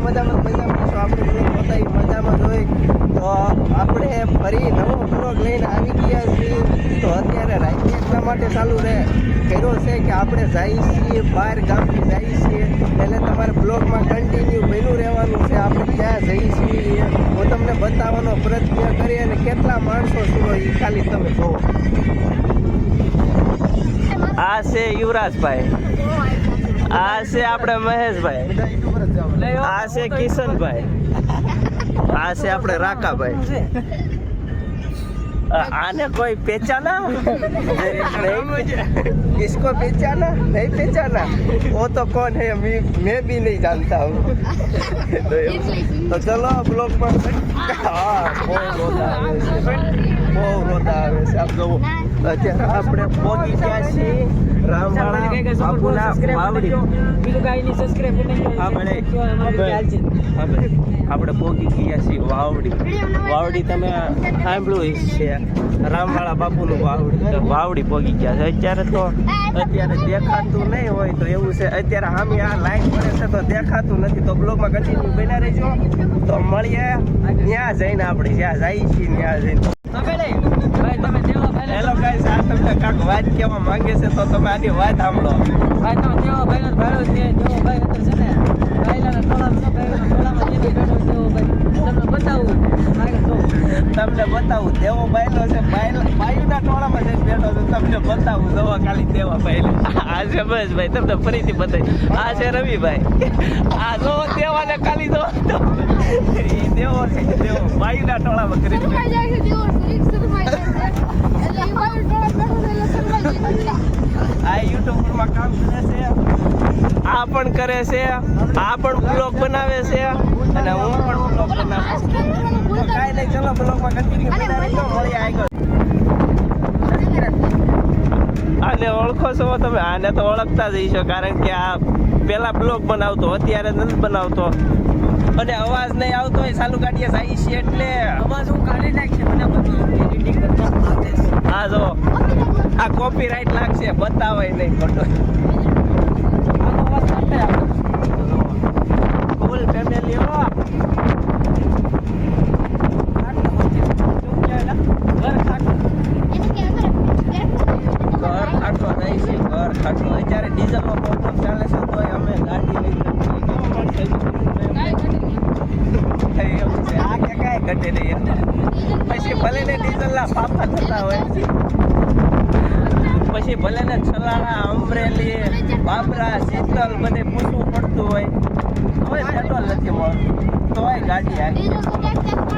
મજામાં આપણે બધા મજામાં હોય તો આપણે ફરી નવો બ્લોગ લઈને આવી ગયા છીએ. તો અત્યારે રાતે એટલા માટે ચાલુ કર્યો છે કે આપણે જઈએ છીએ બહાર ગામથી જઈએ છીએ એટલે તમારે બ્લોગમાં કન્ટિન્યુ બન્યું રહેવાનું છે. આપણે ક્યાં જઈએ છીએ હું તમને બતાવવાનો પ્રયત્ન કરી અને કેટલા માણસો છો એ ખાલી તમે જુઓ. આ છે યુવરાજભાઈ, આ છે આપણે મહેશભાઈ, આ છે કિશનભાઈ, આ છે આપણે રાકાભાઈ. आने कोई पहचाना नहीं, इसको पहचाना नहीं पहचाना, वो तो कौन है मैं भी नहीं जानता हूँ. तो चलो ब्लॉग पर બહુ રોતા આવે છે. આપ જોવો અત્યારે આપણે પહોંચી ગયા છીએ રામવાળા બાપુના વાવડી. આપણે પહોંચી ગયા છીએ વાવડી. વાવડી તમે સાંભળ્યું છે, રામવાળા બાપુનું વાવડી પહોંચી ગયા છે. અત્યારે દેખાતું નહીં હોય તો એવું છે. અત્યારે સામે આ લાઈન પડે છે તો દેખાતું નથી. તો બ્લોગમાં કન્ટિન્યુ બન્યા રહેજો. તો મળીએ ત્યાં જઈને, આપણે જ્યાં જઈએ છીએ ત્યાં જઈને. હેલો ગાઈસ, આ તમને કાંઈક વાત કહેવા માંગે છે તો તમે આની વાત સાંભળો. ભાઈ તમે દેવો ભાઈ ભાડો છે, દેવો ભાઈ અંદર છે ને ભાઈલાના ટોળામાં તમને બતાવું દેવો ભાઈલો છે, બાયુના ટોળામાં જઈને બેઠો છે. તમને બતાવું જવો ખાલી દેવા ભાઈ. આ છે બસ ભાઈ, તમને ફરીથી બતાવી. આ છે રવિભાઈ, આ જો દેવાને ખાલી જો દેવો છે, દેવો બાયુના ટોળામાં કરી આ યુટ્યુબમાં કામ કરે છે, આ પણ કરે છે, આ પણ બ્લોગ બનાવે છે અને હું પણ બ્લોગ બનાવું. કાંઈ નહીં, ચલો બ્લોગમાં કન્ટિન્યુ બના રહેજો. મળીએ આગળ. આને ઓળખો છો તમે? આને તો ઓળખતા જ હશો, કારણ કે આ પેલા બ્લોગ બનાવતો, અત્યારે નથી બનાવતો. અને અવાજ નહીં આવતો હોય ચાલુ ગાડીએ જાય છે એટલે અવાજ હું કાઢી નાખશે. મને બધું એડિટિંગ કરતા આવડે છે. હા જો આ કોપીરાઇટ લાગશે, બતાવાય નહીં ખોટો. ફૂલ ફેમિલી હો. અત્યારે ડીઝલનો પ્રોબ્લેમ ચાલે છે તો અમે ગાડી લઈને એવું છે. આ કે કાંઈ ઘટે નહીં. પછી ભલે ને ડીઝલના પાપા થતા હોય, પછી ભલે ને છલાણા, અમરેલી, બાબરા, શીતલ બધે પૂછવું પડતું હોય, હવે પેટ્રોલ નથી મળતું તોય ગાડી આવી.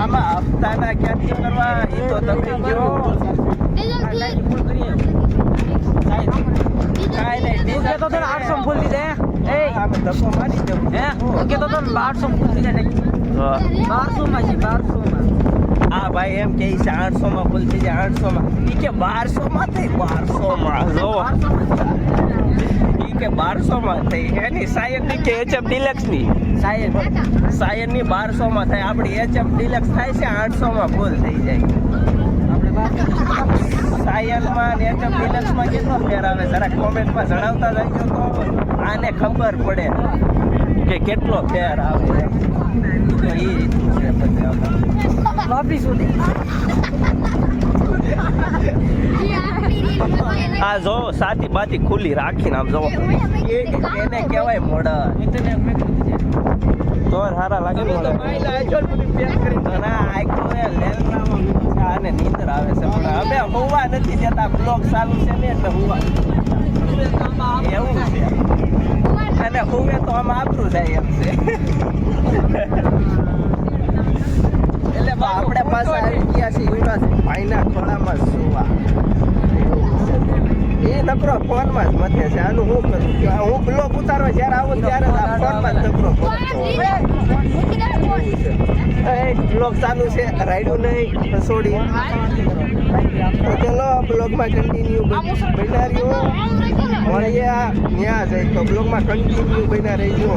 આમાં હપ્તાના ક્યાંથી કરવા એ તો તમે જો કાંઈ નહીં. તો 800 ફૂલ દીધે અમે ધક્કો મારી દઉં. કે તો 800 ફૂલ દીધે 1200 માં છે. 1200 આ ભાઈ એમ કે છે 800 માં ફૂલ થઈ જાય. 800 માં ઈ કે 1200 માં થઈ. 1200 માં જો ઈ કે 1200 માં થઈ. એની સાયન ની કે HF ડિલક્સ ની સાયન ની 1200 માં થાય. આપણી HF ડિલક્સ થાય છે 800 માં ફૂલ થઈ જાય. સાયનમાં ને HF ડિલક્સમાં કેટલો ફેર આવે જરા કોમેન્ટમાં જણાવતા જઈજો તો આને ખબર પડે કે કેટલો ફેર આવે. તો એ રીતનું છે બધે. વાપી સુધી આ જો સાતી બાતી ખુલ્લી રાખીને આમ જો એને કહેવાય મોડર. તો સારા લાગે ને આને નીંદર આવે છે પણ અમે હોવા નથી દેતા. બ્લોગ ચાલુ છે ને એટલે હોવા એવું છે. અને હોવે તો આમ આબરું જાય એમ છે. એટલે આપણે પાસે આવી ગયા છીએ ભાઈના ખોળામાં સુવા. એ નકરો ફોનમાં જ મતે છે. આનું હું કરું કે હું બ્લોગ ઉતારવા જ્યારે આવું ત્યારે ફોનમાં જ નકરો બ્લોગ ચાલુ છે, રાયડું નહીં છોડી. તો ચલો બ્લોગમાં કન્ટિન્યુ બન્યા રહ્યો. મળીએ ત્યાં જઈ તો બ્લોગમાં કન્ટિન્યુ બન્યા રહીજો,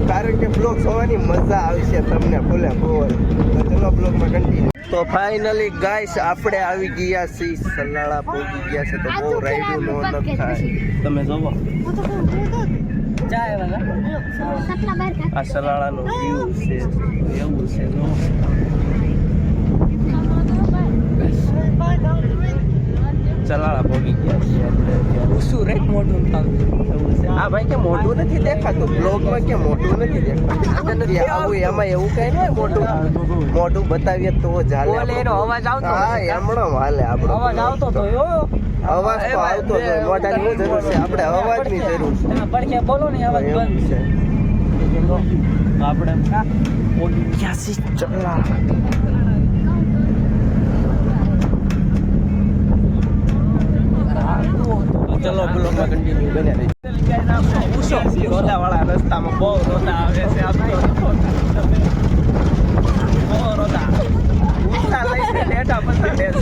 કારણ કે બ્લોગ જોવાની મજા આવશે તમને ભૂલે ભૂલ. તો ચલો બ્લોગમાં કન્ટિન્યુ. તો ફાઇનલી ગાઈસ આપણે આવી ગયા છીએ સલાળા પહોંચી ગયા છે. તો બહુ રાયડું નો ન થાય તમે જોવો. આ સલાળાનો વ્યૂ છે એવું છે જો. સલાળા પહોંચી ગયા છે આપણે. શું રેક મોટું એવું છે. આ ભાઈ કે મોઢું નથી દેખાતું બ્લોગમાં, કે મોઢું નથી દેખાતું. આવું એમાં એવું કઈ નહીં મોઢું બતાવીએ તો ચાલે. બોલે એનો અવાજ આવતો હા એમણો હાલે આપણો અવાજ આવતો તો અવાજ તો આવતો જ હોય. મોઢાની શું જરૂર છે, આપણે અવાજની જરૂર છે. તમે પડખે બોલો ને અવાજ એવું બંધ છે. આપણે ઓડિયાસી ચલા. ચલો બ્લોગમાં કન્ટિન્યુ બન્યા રહીએ. રોદાવાળા રસ્તામાં બહુ રોદા આવે છે. બહુ રોદા ઉત્સાહ લઈને ડેટા પછી ડેસ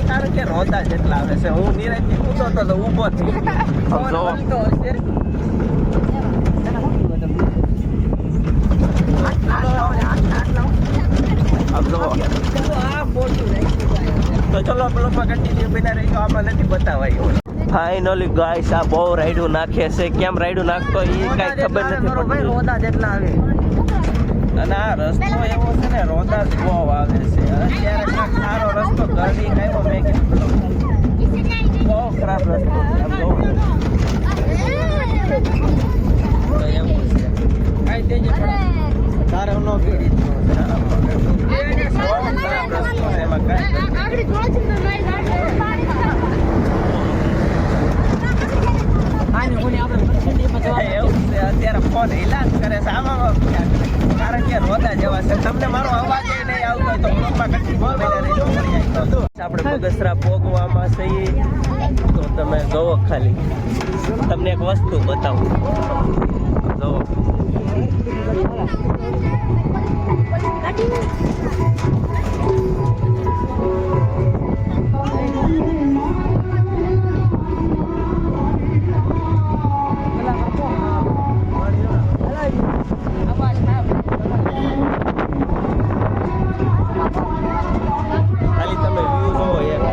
કારણ કે રોદા જેટલા આવે છે. હું નિરાંતથી ઊંચો તો ઊભો થઈ તો ચલો બ્લોગમાં કન્ટિન્યુ બના રહીજો. આમાં નથી બતાવાય. ફાઇનલી ગાઈસ આ બહુ રાઈડું નાખે છે. કેમ રાઈડું નાખતો એ કઈ ખબર નથી પડતી. રોદા જેટલા આવે અને આ રસ્તો એવો છે ને રોદા જ બહુ આવે છે. અત્યારે કાંઈક સારો રસ્તો ગરડી આવ્યો મેં કીધું બહુ ખરાબ રસ્તો છે. આમ જોઉં તો એવું છે. કાંઈ દેજે તારે નો પીડી એમાં કાંઈ એવું છે. અત્યારે ફોન હિલાજ કરે છે આમાં, કારણ કે રોદા જેવા છે. તમને મારો અવાજ નહીં આવતો હોય તો બ્લોગમાં આપણે બગસરા પોગવામાં છીએ. તો તમે જોવો ખાલી, તમને એક વસ્તુ બતાવું. જોવો ખાલી તમે વ્યૂ જોવો એક.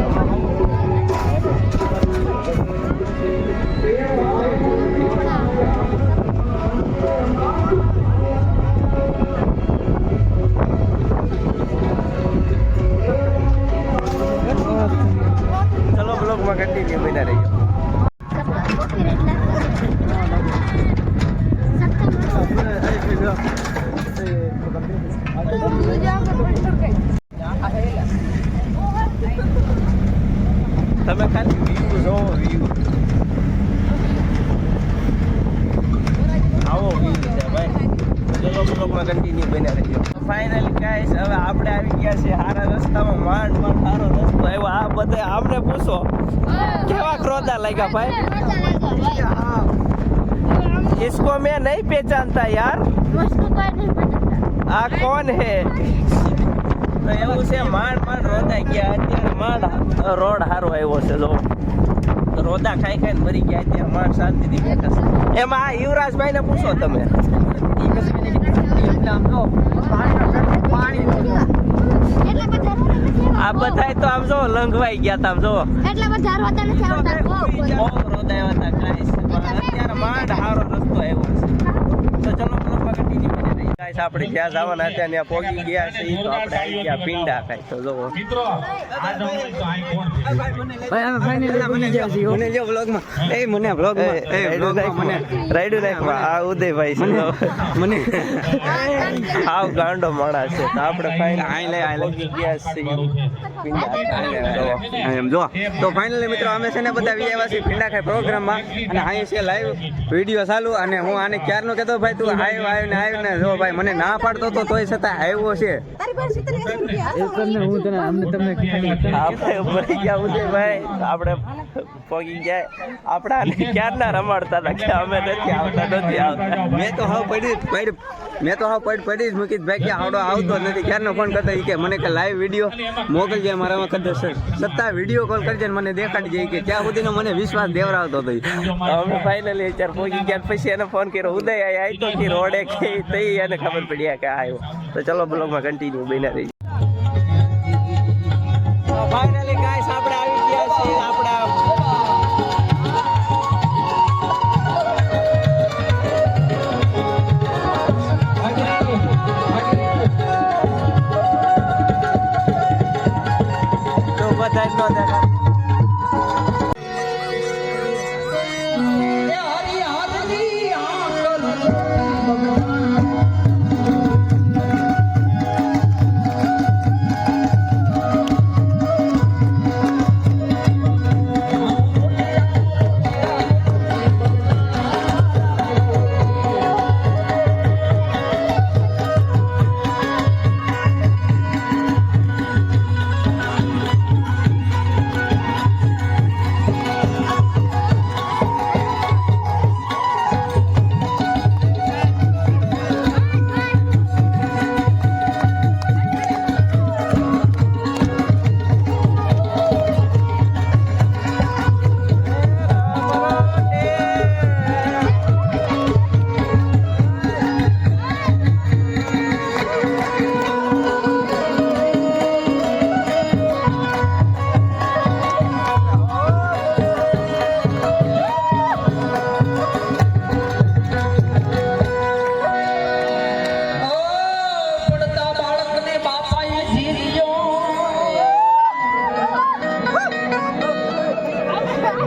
ચલો બ્લોગમાં કન્ટિન્યુ બના રહીજો. તમે ખાલી વ્યૂ જોવો વ્યૂ. આવો વ્યૂ છે ભાઈ. ચલો બ્લોગમાં કન્ટિન્યુ બન્યા રહેજો. ફાઇનલી ગાઈસ હવે આપણે આવી ગયા છીએ સારા રસ્તામાં. માંડ સારો રસ્તો આવ્યો. આ બધા આમને પૂછો કેવા ક્રોધા લાગ્યા ભાઈ. इसको मैं नहीं पहचानता यार. આ કોણ હે? તો એવું છે માંડ રોદા ગયા. અત્યારે માંડ રોડ સારો આવ્યો છે. જો રોદા ખાઈ ખાઈને મરી ગયા. અત્યારે માંડ શાંતિથી બેઠા છે. એમાં આ યુવરાજભાઈ ને પૂછો તમે. આ બધાય તો આમ જો લંઘવાઈ ગયા તા. આમ જો બહુ રોદા આવ્યા હતા ગાઈસ. અત્યારે માંડ સારો રસ્તો આવ્યો છે. તો ચલો બ્લોગમાં કન્ટિન્યુ કરી દઈએ. ગાઈસ આપણે જ્યાં જવાના હતા ત્યાં પહોંચી ગયા છે. તો આપણે આવી ગયા પિંડા ખાઈ. તો જો મિત્રો ભાઈ અમે ફાઇનલી બની ગયા છીએ. મને જો વ્લોગમાં મને વ્લોગમાં મને રાઈડું નાખવા આ ઉદયભાઈ છે. મને આવ ગાંડો માણસ છે. તો આપણે ફાઇનલી પહોંચી ગયા છીએ પિંડા. એમ જો તો ફાઇનલી મિત્રો અમે છે ને બધા આવ્યા છીએ પિંડા ખાઈ પ્રોગ્રામમાં. અને અહીં છે લાઈવ વિડીયો ચાલુ. અને હું આને ક્યારનો કહેતો ભાઈ તું આવ્યો ને જો ભાઈ મને ના પાડતો તો તોય છતાં આવ્યો છે. આપણે ભરી ગયા ઉદયભાઈ. આપણે પોગી ગયા આપણા ક્યારના રમાડતા હતા કે અમે નથી આવતા મેં તો હાવ પડી જ મૂકી ભાઈ કે આવડો આવતો જ નથી ક્યારનો ફોન કરતો કે મને કે લાઈવ વિડીયો મોકલજે મારામાં કદાચ સત્તા વિડીયો કોલ કરજે ને મને દેખાડી જાય કે ત્યાં સુધીનો મને વિશ્વાસ દેવરાવતો હતો અમે ફાઇનલી અત્યારે પોગી ગયા પછી એને ફોન કર્યો ઉદય આવ્યો તો કે રોડે કે તઈ એને ખબર પડી કે આવ્યો તો ચલો બ્લોગમાં કન્ટિન્યુ બન્યા રહી ફાઇનલી ગાઈસ આપણે આવી ગયા છીએ આપણા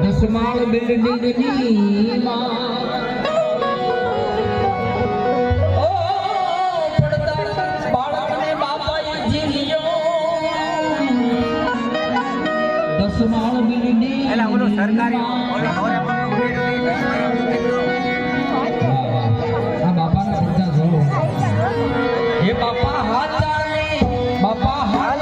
દસમાળ બિલ્ડિંગની માં ઓ પડતા બાળકને બાપાએ જીવ્યો દસમાળ બિલ્ડિંગ એલા ઓલો સરકારી આ બાપાના બધા જોવો એ બાપા હાથ ચાલે બાપા હાથ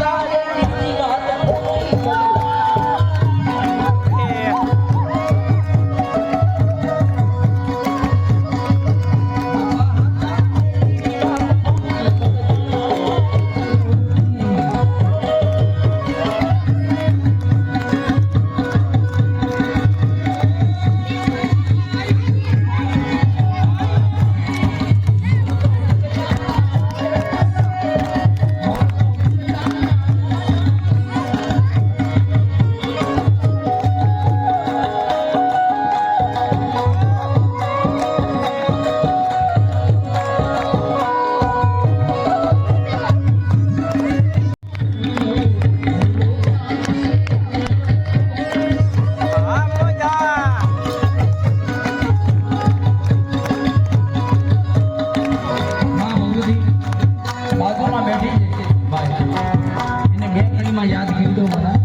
યાદ કીધું મને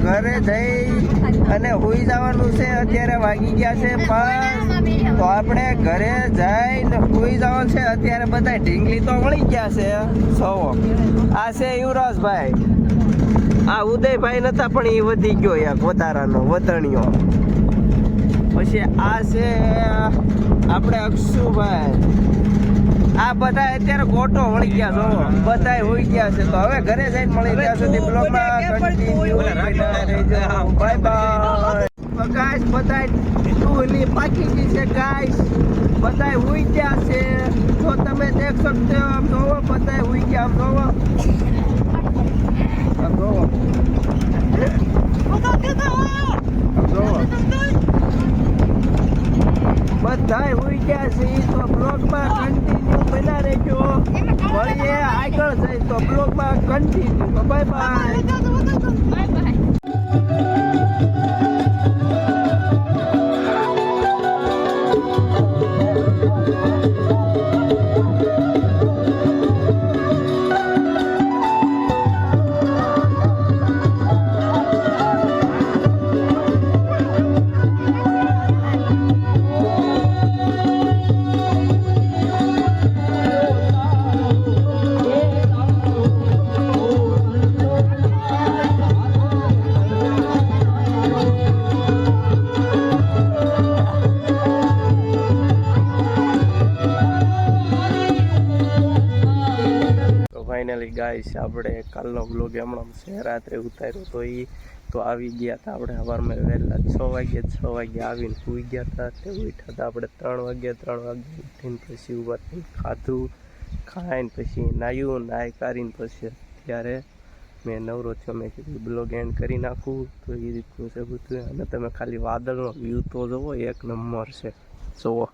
ઘરે જઈ અને હોઈ જવાનું છે. અત્યારે વાગી ગયા છે 5. તો આપણે ઘરે જઈને હોઈ જવાનું છે. અત્યારે બધા ઢીંગલી તો વળી ગયા છે. સૌ આ છે યુવરાજભાઈ, આ ઉદયભાઈ નતા પણ એ વધી ગયો એક વધારાનો વતણીઓ. પછી આ છે આપણે અક્ષુભાઈ. આ બધા અત્યારે ગોટો વળી ગયા છો, બધા હોઈ ગયા છે. તો હવે ઘરે જઈને મળી ત્યાં સુધી બ્લોગમાં કન્ટિન્યુ રહેજો. Bye bye. ગાઈસ બધા ટુલી પાકી ગઈ છે ગાઈસ, બધા હોઈ ગયા છે. તો તમે દેખ શકતે હો, આમ જોવો બધા હોઈ ગયા. આમ જોવો, આમ જોવો, આમ જોવો, બધા હોઈ ગયા છે. તો બ્લોગમાં કન્ટિન્યુ બના રહેજો. મળીએ આગળ જઈ તો બ્લોગમાં continue. Bye bye. Finally guys આપણે કાલનો બ્લોગ હમણાં છે રાત્રે ઉતાર્યો તો એ તો આવી ગયા હતા આપણે સવારમાં વહેલા 6 વાગે આવીને સૂઈ ગયા હતા. તે ઉઠ્યા હતા આપણે 3 વાગે ઉઠીને પછી ઉભા થઈને ખાધું, ખાઈને પછી નાહ્યું, નાહી કાઢીને પછી ત્યારે મેં નવરો થયો. મેં કીધું બ્લોગ એન્ડ કરી નાખું. તો એ રીતનું છે બધું. અને તમે ખાલી વાદળનો વ્યૂ તો જુઓ, એક નંબર છે. જુઓ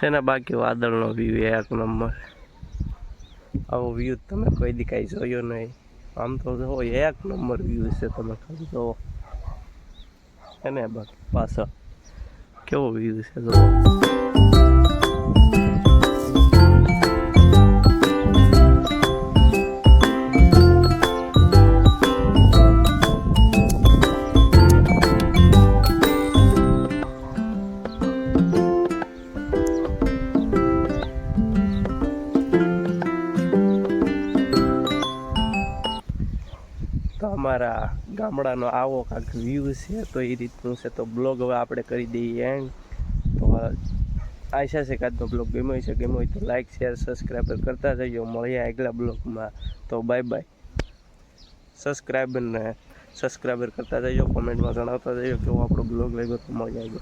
છે ને, બાકી વાદળનો વ્યૂ એક નંબર. આવો વ્યૂ તમે કોઈ દી કાંઈ જોયો નહીં. આમ તો જુઓ એક નંબર વ્યૂ છે. તમે ખાલી જુઓ એને, બાકી પાછળ કેવો વ્યૂ છે જુઓ. તો અમારા ગામડાનો આવો કાંઈક વ્યૂ છે. તો એ રીતનું છે. તો બ્લોગ હવે આપણે કરી દઈએ એન્ડ. તો આશા છે કે આજનો બ્લોગ ગમ્યો હોય તો લાઈક, શેર, સબસ્ક્રાઈબર કરતા જજો. મળીએ આગલા બ્લોગમાં. તો બાય બાય. સબસ્ક્રાઈબર કરતા જજો. કોમેન્ટમાં જણાવતા જજો કેવો આપણો બ્લોગ લાગ્યો. તો મળી જાય.